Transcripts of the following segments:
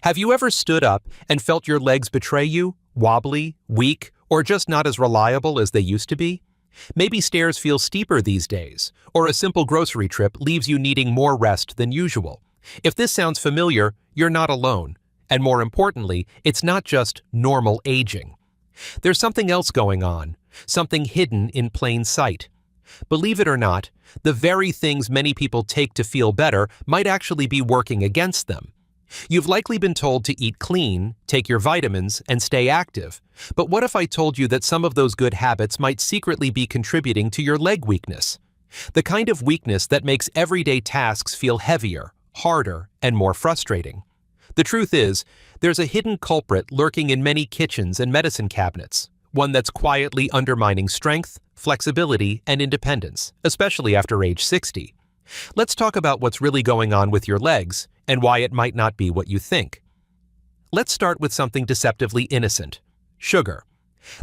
Have you ever stood up and felt your legs betray you, wobbly, weak, or just not as reliable as they used to be? Maybe stairs feel steeper these days, or a simple grocery trip leaves you needing more rest than usual. If this sounds familiar, you're not alone. And more importantly, it's not just normal aging. There's something else going on, something hidden in plain sight. Believe it or not, the very things many people take to feel better might actually be working against them. You've likely been told to eat clean, take your vitamins, and stay active. But what if I told you that some of those good habits might secretly be contributing to your leg weakness? The kind of weakness that makes everyday tasks feel heavier, harder, and more frustrating. The truth is, there's a hidden culprit lurking in many kitchens and medicine cabinets, one that's quietly undermining strength, flexibility, and independence, especially after age 60. Let's talk about what's really going on with your legs and why it might not be what you think. Let's start with something deceptively innocent: sugar.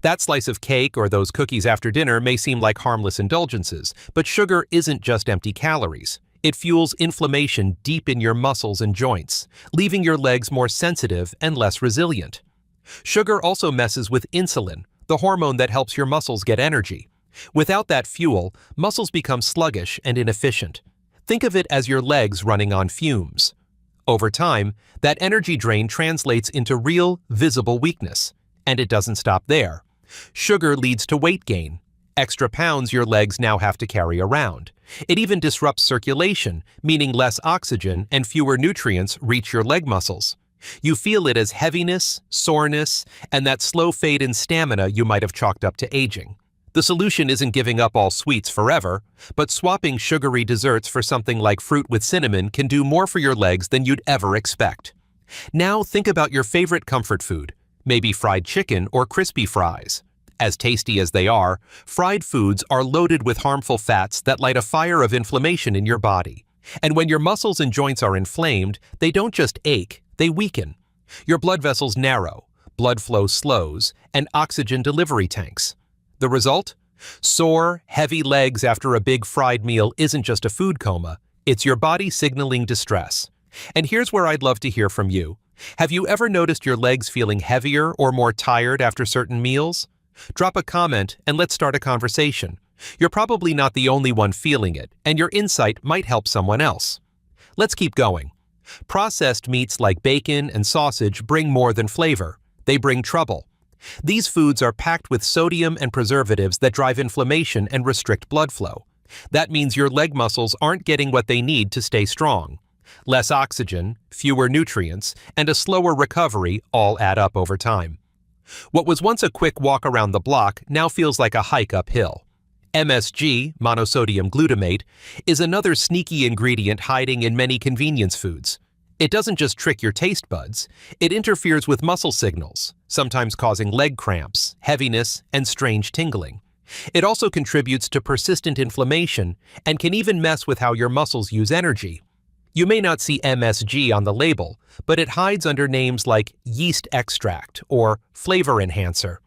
That slice of cake or those cookies after dinner may seem like harmless indulgences, but sugar isn't just empty calories. It fuels inflammation deep in your muscles and joints, leaving your legs more sensitive and less resilient. Sugar also messes with insulin, the hormone that helps your muscles get energy. Without that fuel, muscles become sluggish and inefficient. Think of it as your legs running on fumes. Over time, that energy drain translates into real, visible weakness. And it doesn't stop there. Sugar leads to weight gain, extra pounds your legs now have to carry around. It even disrupts circulation, meaning less oxygen and fewer nutrients reach your leg muscles. You feel it as heaviness, soreness, and that slow fade in stamina you might have chalked up to aging. The solution isn't giving up all sweets forever, but swapping sugary desserts for something like fruit with cinnamon can do more for your legs than you'd ever expect. Now think about your favorite comfort food, maybe fried chicken or crispy fries. As tasty as they are, fried foods are loaded with harmful fats that light a fire of inflammation in your body. And when your muscles and joints are inflamed, they don't just ache, they weaken. Your blood vessels narrow, blood flow slows, and oxygen delivery tanks. The result? Sore, heavy legs after a big fried meal isn't just a food coma, it's your body signaling distress. And here's where I'd love to hear from you. Have you ever noticed your legs feeling heavier or more tired after certain meals? Drop a comment and let's start a conversation. You're probably not the only one feeling it, and your insight might help someone else. Let's keep going. Processed meats like bacon and sausage bring more than flavor. They bring trouble. These foods are packed with sodium and preservatives that drive inflammation and restrict blood flow. That means your leg muscles aren't getting what they need to stay strong. Less oxygen, fewer nutrients, and a slower recovery all add up over time. What was once a quick walk around the block now feels like a hike uphill. MSG, monosodium glutamate, is another sneaky ingredient hiding in many convenience foods. It doesn't just trick your taste buds, it interferes with muscle signals, sometimes causing leg cramps, heaviness, and strange tingling. It also contributes to persistent inflammation and can even mess with how your muscles use energy. You may not see MSG on the label, but it hides under names like yeast extract or flavor enhancer.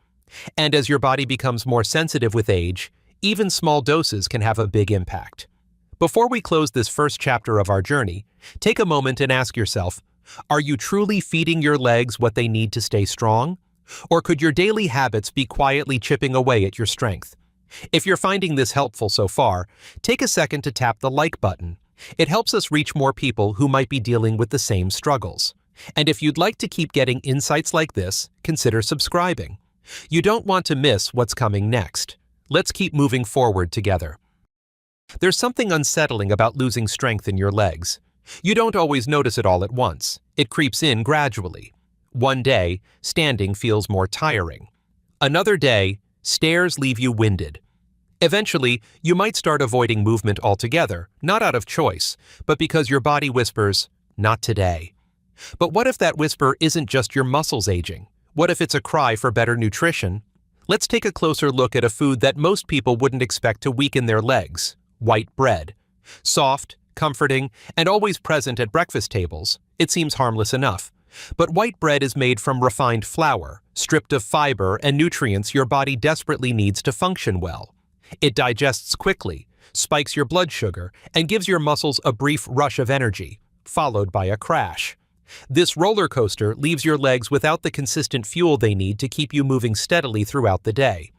And as your body becomes more sensitive with age, even small doses can have a big impact. Before we close this first chapter of our journey, take a moment and ask yourself, are you truly feeding your legs what they need to stay strong? Or could your daily habits be quietly chipping away at your strength? If you're finding this helpful so far, take a second to tap the like button. It helps us reach more people who might be dealing with the same struggles. And if you'd like to keep getting insights like this, consider subscribing. You don't want to miss what's coming next. Let's keep moving forward together. There's something unsettling about losing strength in your legs. You don't always notice it all at once. It creeps in gradually. One day, standing feels more tiring. Another day, stairs leave you winded. Eventually, you might start avoiding movement altogether, not out of choice, but because your body whispers, "Not today." But what if that whisper isn't just your muscles aging? What if it's a cry for better nutrition? Let's take a closer look at a food that most people wouldn't expect to weaken their legs: white bread. Soft, comforting, and always present at breakfast tables, it seems harmless enough. But white bread is made from refined flour, stripped of fiber and nutrients your body desperately needs to function well. It digests quickly, spikes your blood sugar, and gives your muscles a brief rush of energy, followed by a crash. This roller coaster leaves your legs without the consistent fuel they need to keep you moving steadily throughout the day.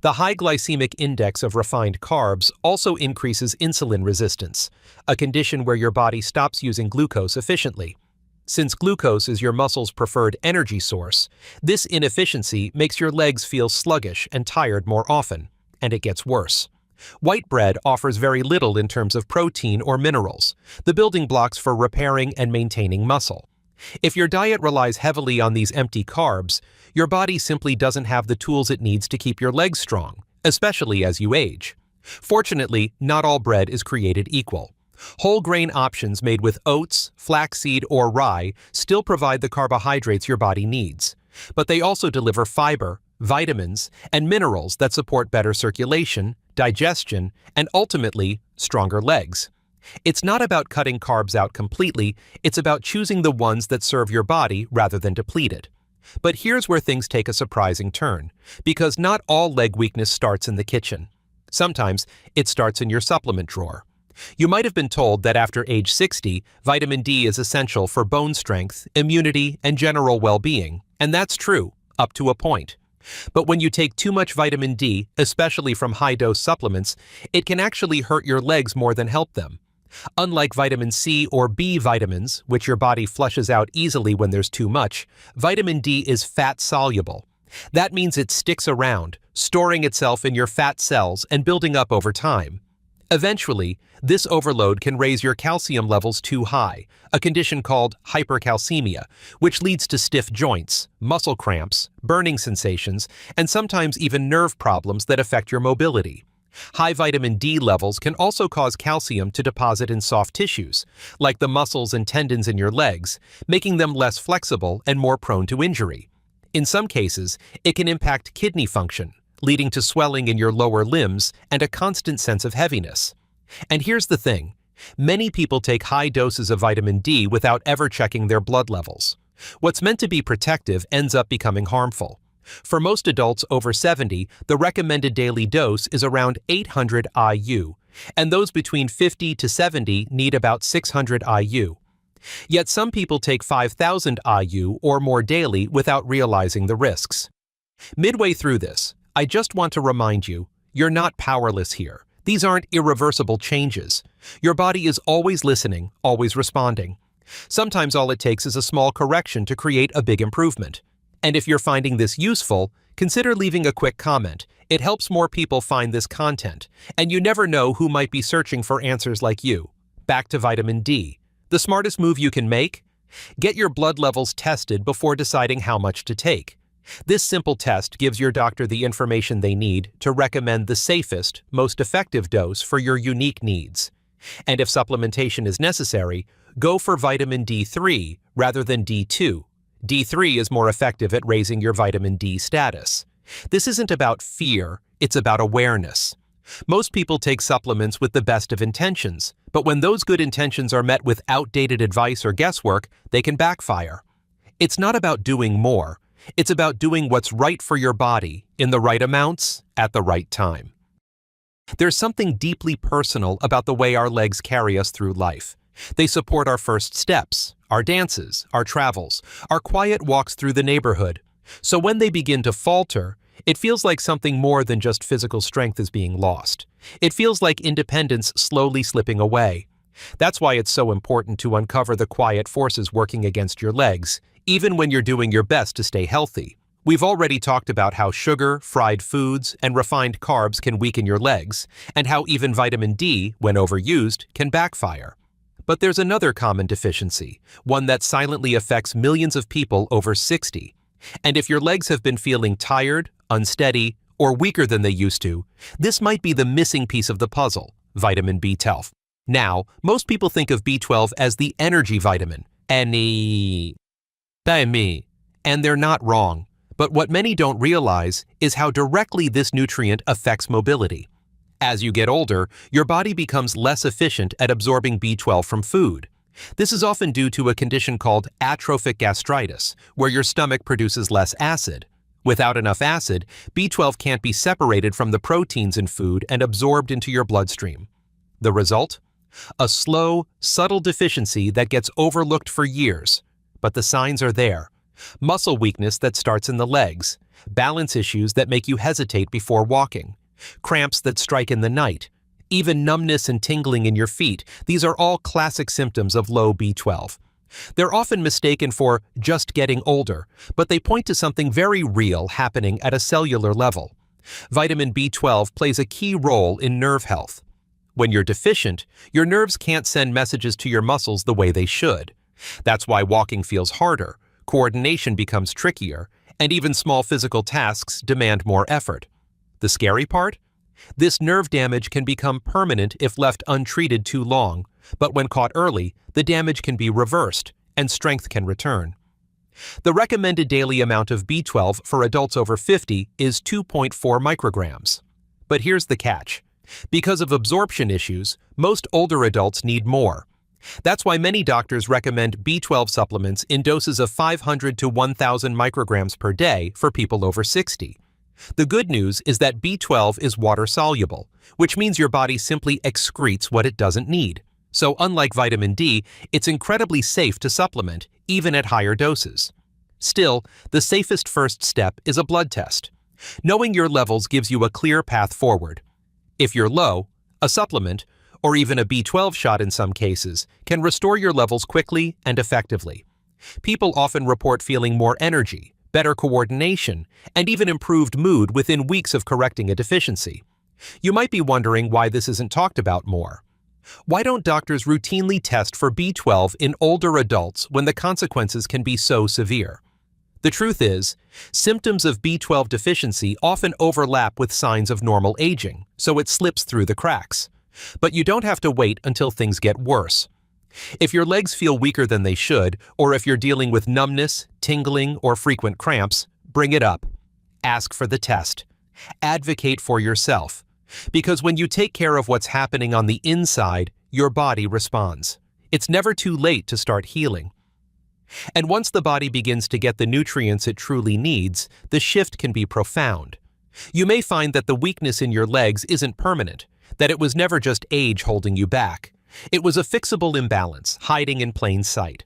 The high glycemic index of refined carbs also increases insulin resistance, a condition where your body stops using glucose efficiently. Since glucose is your muscle's preferred energy source, this inefficiency makes your legs feel sluggish and tired more often, and it gets worse. White bread offers very little in terms of protein or minerals, the building blocks for repairing and maintaining muscle. If your diet relies heavily on these empty carbs, your body simply doesn't have the tools it needs to keep your legs strong, especially as you age. Fortunately, not all bread is created equal. Whole grain options made with oats, flaxseed, or rye still provide the carbohydrates your body needs, but they also deliver fiber, vitamins, and minerals that support better circulation, digestion, and ultimately, stronger legs. It's not about cutting carbs out completely, it's about choosing the ones that serve your body rather than deplete it. But here's where things take a surprising turn, because not all leg weakness starts in the kitchen. Sometimes it starts in your supplement drawer. You might have been told that after age 60, vitamin D is essential for bone strength, immunity, and general well-being, and that's true, up to a point. But when you take too much vitamin D, especially from high-dose supplements, it can actually hurt your legs more than help them. Unlike vitamin C or B vitamins, which your body flushes out easily when there's too much, vitamin D is fat-soluble. That means it sticks around, storing itself in your fat cells and building up over time. Eventually, this overload can raise your calcium levels too high, a condition called hypercalcemia, which leads to stiff joints, muscle cramps, burning sensations, and sometimes even nerve problems that affect your mobility. High vitamin D levels can also cause calcium to deposit in soft tissues, like the muscles and tendons in your legs, making them less flexible and more prone to injury. In some cases, it can impact kidney function, leading to swelling in your lower limbs and a constant sense of heaviness. And here's the thing, many people take high doses of vitamin D without ever checking their blood levels. What's meant to be protective ends up becoming harmful. For most adults over 70, the recommended daily dose is around 800 IU, and those between 50 to 70 need about 600 IU. Yet some people take 5,000 IU or more daily without realizing the risks. Midway through this, I just want to remind you, you're not powerless here. These aren't irreversible changes. Your body is always listening, always responding. Sometimes all it takes is a small correction to create a big improvement. And if you're finding this useful, consider leaving a quick comment. It helps more people find this content, and you never know who might be searching for answers like you. Back to vitamin D. The smartest move you can make? Get your blood levels tested before deciding how much to take. This simple test gives your doctor the information they need to recommend the safest, most effective dose for your unique needs. And if supplementation is necessary, go for vitamin D3 rather than D2. D3 is more effective at raising your vitamin D status. This isn't about fear, it's about awareness. Most people take supplements with the best of intentions, but when those good intentions are met with outdated advice or guesswork, they can backfire. It's not about doing more, it's about doing what's right for your body, in the right amounts, at the right time. There's something deeply personal about the way our legs carry us through life. They support our first steps, our dances, our travels, our quiet walks through the neighborhood. So when they begin to falter, it feels like something more than just physical strength is being lost. It feels like independence slowly slipping away. That's why it's so important to uncover the quiet forces working against your legs, even when you're doing your best to stay healthy. We've already talked about how sugar, fried foods, and refined carbs can weaken your legs, and how even vitamin D, when overused, can backfire. But there's another common deficiency, one that silently affects millions of people over 60. And if your legs have been feeling tired, unsteady, or weaker than they used to, this might be the missing piece of the puzzle, vitamin B12. Now, most people think of B12 as the energy vitamin, and they're not wrong. But what many don't realize is how directly this nutrient affects mobility. As you get older, your body becomes less efficient at absorbing B12 from food. This is often due to a condition called atrophic gastritis, where your stomach produces less acid. Without enough acid, B12 can't be separated from the proteins in food and absorbed into your bloodstream. The result? A slow, subtle deficiency that gets overlooked for years. but the signs are there. Muscle weakness that starts in the legs, balance issues that make you hesitate before walking, cramps that strike in the night, even numbness and tingling in your feet. These are all classic symptoms of low B12. They're often mistaken for just getting older, but they point to something very real happening at a cellular level. Vitamin B12 plays a key role in nerve health. When you're deficient, your nerves can't send messages to your muscles the way they should. That's why walking feels harder, coordination becomes trickier, and even small physical tasks demand more effort. The scary part? This nerve damage can become permanent if left untreated too long, but when caught early, the damage can be reversed and strength can return. The recommended daily amount of B12 for adults over 50 is 2.4 micrograms. But here's the catch. Because of absorption issues, most older adults need more. That's why many doctors recommend B12 supplements in doses of 500 to 1,000 micrograms per day for people over 60. The good news is that B12 is water-soluble, which means your body simply excretes what it doesn't need. So unlike vitamin D, it's incredibly safe to supplement, even at higher doses. Still, the safest first step is a blood test. Knowing your levels gives you a clear path forward. If you're low, a supplement, or even a B12 shot in some cases, can restore your levels quickly and effectively. People often report feeling more energy, better coordination, and even improved mood within weeks of correcting a deficiency. You might be wondering why this isn't talked about more. Why don't doctors routinely test for B12 in older adults when the consequences can be so severe? The truth is, symptoms of B12 deficiency often overlap with signs of normal aging, so it slips through the cracks. But you don't have to wait until things get worse. If your legs feel weaker than they should, or if you're dealing with numbness, tingling, or frequent cramps, bring it up. Ask for the test. Advocate for yourself. Because when you take care of what's happening on the inside, your body responds. It's never too late to start healing. And once the body begins to get the nutrients it truly needs, the shift can be profound. You may find that the weakness in your legs isn't permanent, that it was never just age holding you back. It was a fixable imbalance, hiding in plain sight.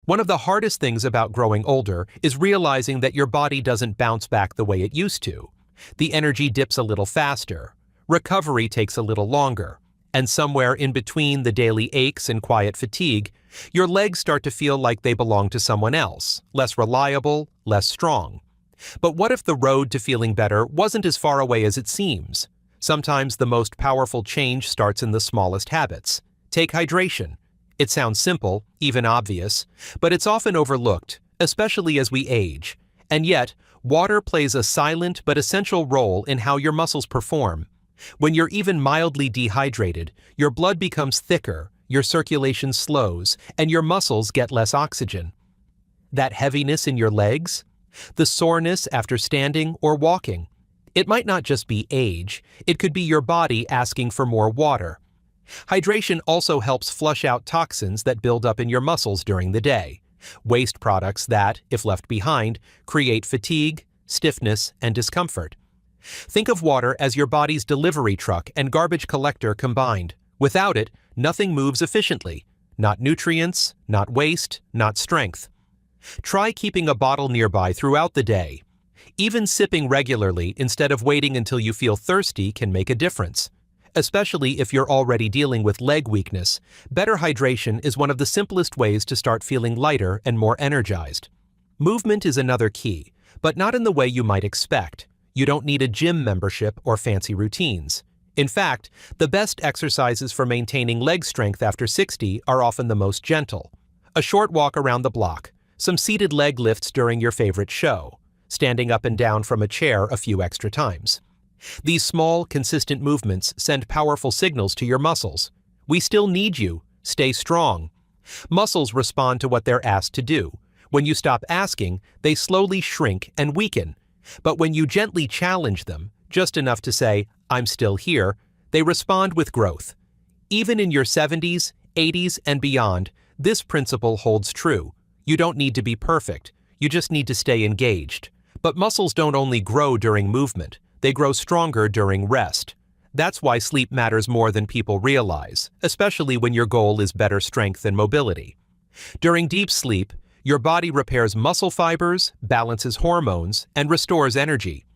One of the hardest things about growing older is realizing that your body doesn't bounce back the way it used to. The energy dips a little faster, recovery takes a little longer, and somewhere in between the daily aches and quiet fatigue, your legs start to feel like they belong to someone else, less reliable, less strong. But what if the road to feeling better wasn't as far away as it seems? Sometimes the most powerful change starts in the smallest habits. Take hydration. It sounds simple, even obvious, but it's often overlooked, especially as we age. And yet, water plays a silent but essential role in how your muscles perform. When you're even mildly dehydrated, your blood becomes thicker, your circulation slows, and your muscles get less oxygen. That heaviness in your legs? The soreness after standing or walking? It might not just be age, it could be your body asking for more water. Hydration also helps flush out toxins that build up in your muscles during the day, waste products that, if left behind, create fatigue, stiffness, and discomfort. Think of water as your body's delivery truck and garbage collector combined. Without it, nothing moves efficiently. Not nutrients, not waste, not strength. Try keeping a bottle nearby throughout the day. Even sipping regularly instead of waiting until you feel thirsty can make a difference. Especially if you're already dealing with leg weakness, better hydration is one of the simplest ways to start feeling lighter and more energized. Movement is another key, but not in the way you might expect. You don't need a gym membership or fancy routines. In fact, the best exercises for maintaining leg strength after 60 are often the most gentle. A short walk around the block, some seated leg lifts during your favorite show, standing up and down from a chair a few extra times. These small, consistent movements send powerful signals to your muscles. We still need you. Stay strong. Muscles respond to what they're asked to do. When you stop asking, they slowly shrink and weaken. But when you gently challenge them, just enough to say, "I'm still here," they respond with growth. Even in your 70s, 80s, and beyond, this principle holds true. You don't need to be perfect. You just need to stay engaged. But muscles don't only grow during movement. They grow stronger during rest. That's why sleep matters more than people realize, especially when your goal is better strength and mobility. During deep sleep, Your body repairs muscle fibers, balances hormones, and restores energy.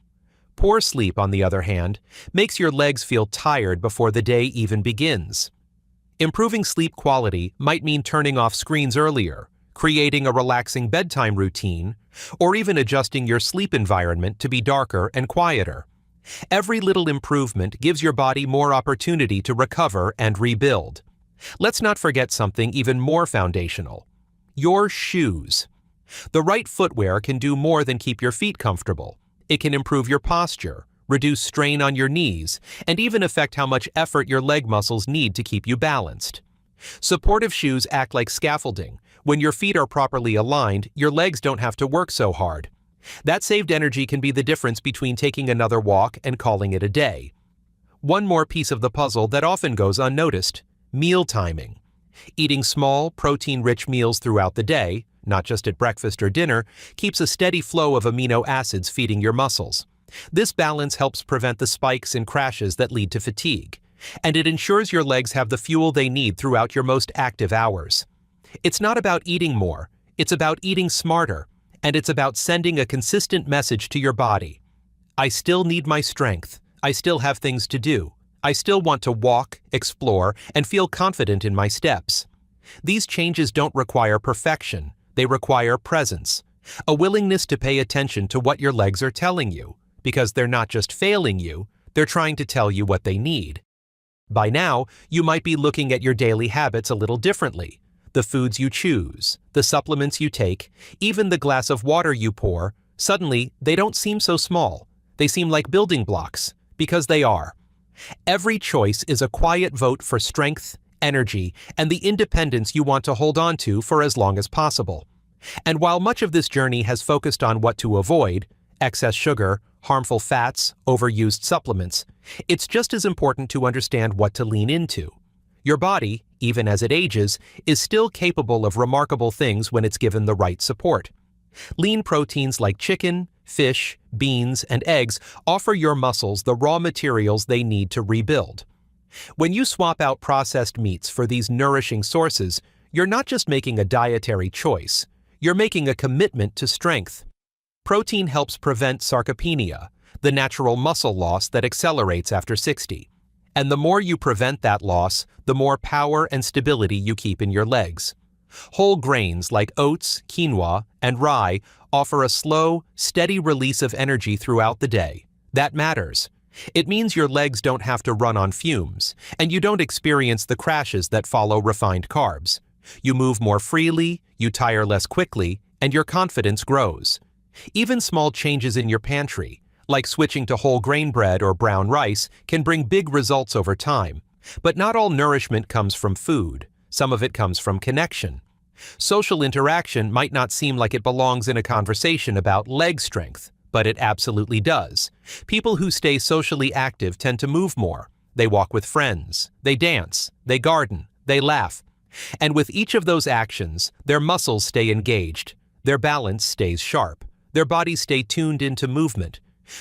Poor sleep, on the other hand, makes your legs feel tired before the day even begins. Improving sleep quality might mean turning off screens earlier, creating a relaxing bedtime routine, or even adjusting your sleep environment to be darker and quieter. Every little improvement gives your body more opportunity to recover and rebuild. Let's not forget something even more foundational: your shoes. The right footwear can do more than keep your feet comfortable. It can improve your posture, reduce strain on your knees, and even affect how much effort your leg muscles need to keep you balanced. Supportive shoes act like scaffolding. When your feet are properly aligned, your legs don't have to work so hard. That saved energy can be the difference between taking another walk and calling it a day. One more piece of the puzzle that often goes unnoticed: meal timing. Eating small, protein-rich meals throughout the day, not just at breakfast or dinner, keeps a steady flow of amino acids feeding your muscles. This balance helps prevent the spikes and crashes that lead to fatigue, and it ensures your legs have the fuel they need throughout your most active hours. It's not about eating more, it's about eating smarter, and it's about sending a consistent message to your body. I still need my strength. I still have things to do. I still want to walk, explore, and feel confident in my steps. These changes don't require perfection. They require presence, a willingness to pay attention to what your legs are telling you, because they're not just failing you, they're trying to tell you what they need. By now, you might be looking at your daily habits a little differently. The foods you choose, the supplements you take, even the glass of water you pour, suddenly they don't seem so small. They seem like building blocks, because they are. Every choice is a quiet vote for strength, energy, and the independence you want to hold on to for as long as possible. And while much of this journey has focused on what to avoid, excess sugar, harmful fats, overused supplements, it's just as important to understand what to lean into. Your body, even as it ages, is still capable of remarkable things when it's given the right support. Lean proteins like chicken, fish, beans, and eggs offer your muscles the raw materials they need to rebuild. When you swap out processed meats for these nourishing sources, you're not just making a dietary choice, you're making a commitment to strength. Protein helps prevent sarcopenia, the natural muscle loss that accelerates after 60. And the more you prevent that loss, the more power and stability you keep in your legs. Whole grains like oats, quinoa, and rye offer a slow, steady release of energy throughout the day. That matters. It means your legs don't have to run on fumes, and you don't experience the crashes that follow refined carbs. You move more freely, you tire less quickly, and your confidence grows. Even small changes in your pantry, like switching to whole grain bread or brown rice, can bring big results over time. But not all nourishment comes from food. Some of it comes from connection. Social interaction might not seem like it belongs in a conversation about leg strength, but it absolutely does. People who stay socially active tend to move more. They walk with friends, they dance, they garden, they laugh. And with each of those actions, their muscles stay engaged, their balance stays sharp, their bodies stay tuned into movement.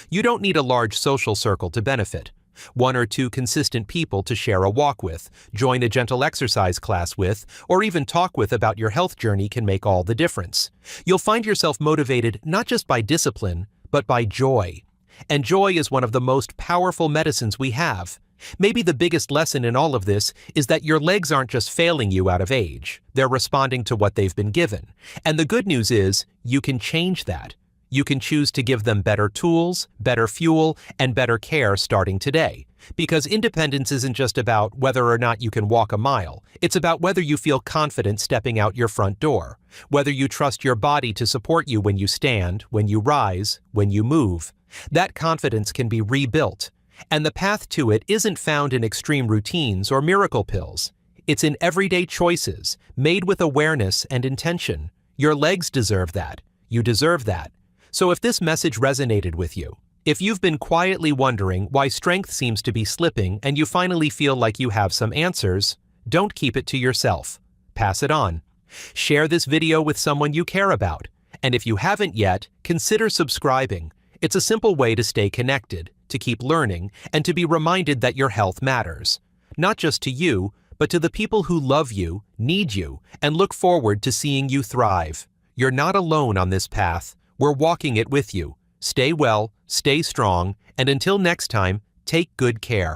You don't need a large social circle to benefit. One or two consistent people to share a walk with, join a gentle exercise class with, or even talk with about your health journey can make all the difference. You'll find yourself motivated not just by discipline, but by joy. And joy is one of the most powerful medicines we have. Maybe the biggest lesson in all of this is that your legs aren't just failing you out of age. They're responding to what they've been given. And the good news is, you can change that. You can choose to give them better tools, better fuel, and better care starting today. Because independence isn't just about whether or not you can walk a mile. It's about whether you feel confident stepping out your front door, whether you trust your body to support you when you stand, when you rise, when you move. That confidence can be rebuilt. And the path to it isn't found in extreme routines or miracle pills. It's in everyday choices, made with awareness and intention. Your legs deserve that. You deserve that. So if this message resonated with you, if you've been quietly wondering why strength seems to be slipping and you finally feel like you have some answers, don't keep it to yourself. Pass it on. Share this video with someone you care about. And if you haven't yet, consider subscribing. It's a simple way to stay connected, to keep learning, and to be reminded that your health matters. Not just to you, but to the people who love you, need you, and look forward to seeing you thrive. you're not alone on this path. We're walking it with you. Stay well, stay strong, and until next time, take good care.